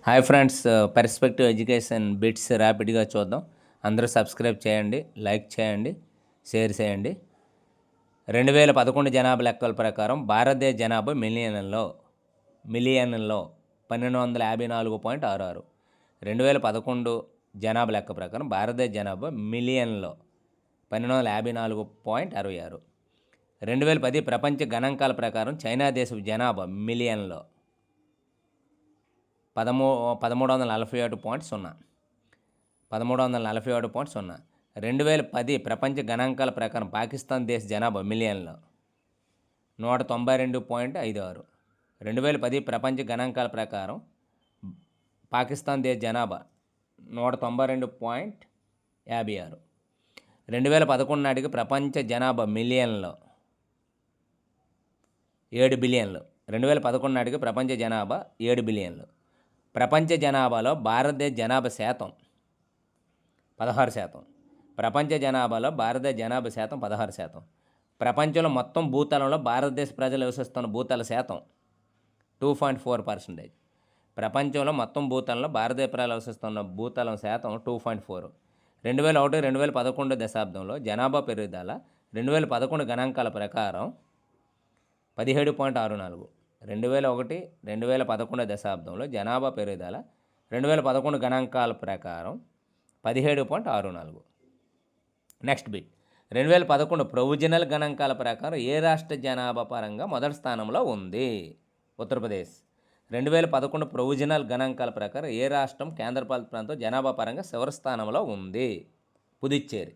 Hi friends, perspective education bits ర్యాపిడ్గా చూద్దాం. అందరూ సబ్స్క్రైబ్ చేయండి, లైక్ చేయండి, షేర్ చేయండి. 2011 జనాభా లెక్కల ప్రకారం భారతదేశ జనాభా మిలియన్లలో 1254.66. 2011 జనాభా లెక్క ప్రకారం భారతదేశ జనాభా మిలియన్లో 1254.66. 2010 ప్రపంచ గణాంకాల ప్రకారం చైనా దేశపు జనాభా మిలియన్లో 1347.0. 2010 ప్రపంచ గణాంకాల ప్రకారం పాకిస్తాన్ దేశ జనాభా మిలియన్లో 192.56. 2010 ప్రపంచ గణాంకాల ప్రకారం పాకిస్తాన్ దేశ జనాభా 192.56. 2011 నాటికి ప్రపంచ జనాభా మిలియన్లో 7 బిలియన్లు. 2011 నాటికి ప్రపంచ జనాభా 7 బిలియన్లు. ప్రపంచ జనాభాలో భారతదేశ జనాభా శాతం 16%. ప్రపంచ జనాభాలో భారతదేశ జనాభా శాతం 16%. ప్రపంచంలో మొత్తం భూతలంలో భారతదేశ ప్రజలు నివసిస్తున్న భూతల శాతం 2.4%. ప్రపంచంలో మొత్తం భూతలంలో భారతదేశ ప్రజలు నివసిస్తున్న భూతలం శాతం 2.4. 2001-2011 దశాబ్దంలో జనాభా పెరుగుదల 2011 గణాంకాల ప్రకారం 17.64. 2001-2011 దశాబ్దంలో జనాభా పెరుగుదల 2011 గణాంకాల ప్రకారం 17.64. Next bit. 2011 ప్రొవిజనల్ గణాంకాల ప్రకారం ఏ రాష్ట్ర జనాభా పరంగా మొదటి స్థానంలో ఉంది? ఉత్తరప్రదేశ్. 2011 ప్రొవిజనల్ గణాంకాల ప్రకారం ఏ రాష్ట్రం కేంద్రపాలిత ప్రాంతం జనాభా పరంగా చివరి స్థానంలో ఉంది? పుదుచ్చేరి.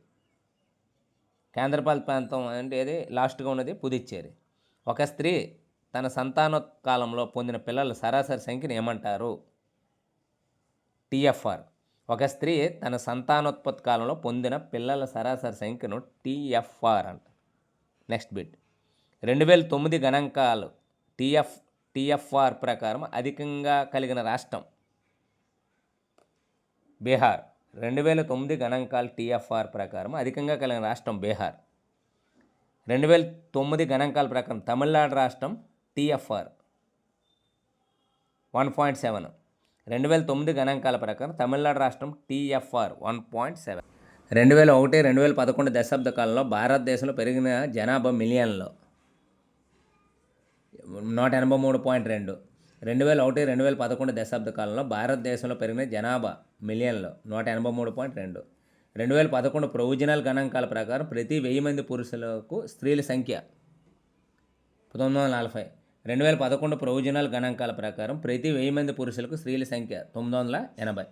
కేంద్రపాలిత ప్రాంతం అంటే ఏది లాస్ట్గా ఉన్నది? పుదుచ్చేరి. ఒక స్త్రీ తన సంతానోత్కాలంలో పొందిన పిల్లల సరాసరి సంఖ్యను ఏమంటారు? టీఎఫ్ఆర్. ఒక స్త్రీ తన సంతానోత్పత్తి కాలంలో పొందిన పిల్లల సరాసరి సంఖ్యను టీఎఫ్ఆర్ అంట. Next bit. 2009 గణాంకాలు టీఎఫ్ఆర్ ప్రకారం అధికంగా కలిగిన రాష్ట్రం బీహార్. 2009 గణాంకాలు టీఎఫ్ఆర్ ప్రకారం అధికంగా కలిగిన రాష్ట్రం బీహార్. 2009 గణాంకాల ప్రకారం తమిళనాడు రాష్ట్రం టీఎఫ్ఆర్ 1.7. 2009 గణాంకాల ప్రకారం తమిళనాడు రాష్ట్రం టీఎఫ్ఆర్ 1.7. 2001-2011 దశాబ్ద కాలంలో భారతదేశంలో పెరిగిన జనాభా మిలియన్లో 183.2. 2001-2011 దశాబ్ద కాలంలో భారతదేశంలో పెరిగిన జనాభా మిలియన్లో 183.2. 2011 ప్రొవిజనల్ గణాంకాల ప్రకారం ప్రతి 1000 మంది పురుషులకు స్త్రీల సంఖ్య 940. 2011 ప్రొవిజనల్ గణాంకాల ప్రకారం ప్రతి 1000 మంది పురుషులకు స్త్రీల సంఖ్య 940.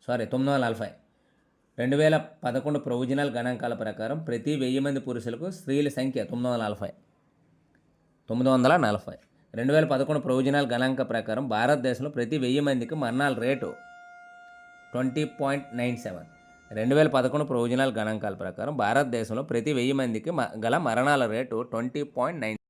2011 ప్రొవిజనల్ గణాంకాల ప్రకారం ప్రతి 1000 మంది పురుషులకు స్త్రీల సంఖ్య 940. 2011 ప్రొవిజనల్ గణాంక ప్రకారం భారతదేశంలో ప్రతి 1000 మందికి మరణాల రేటు 20.97. 2011 ప్రొవిజనల్ గణాంకాల ప్రకారం భారతదేశంలో ప్రతి 1000 మందికి గల మరణాల రేటు 20.9.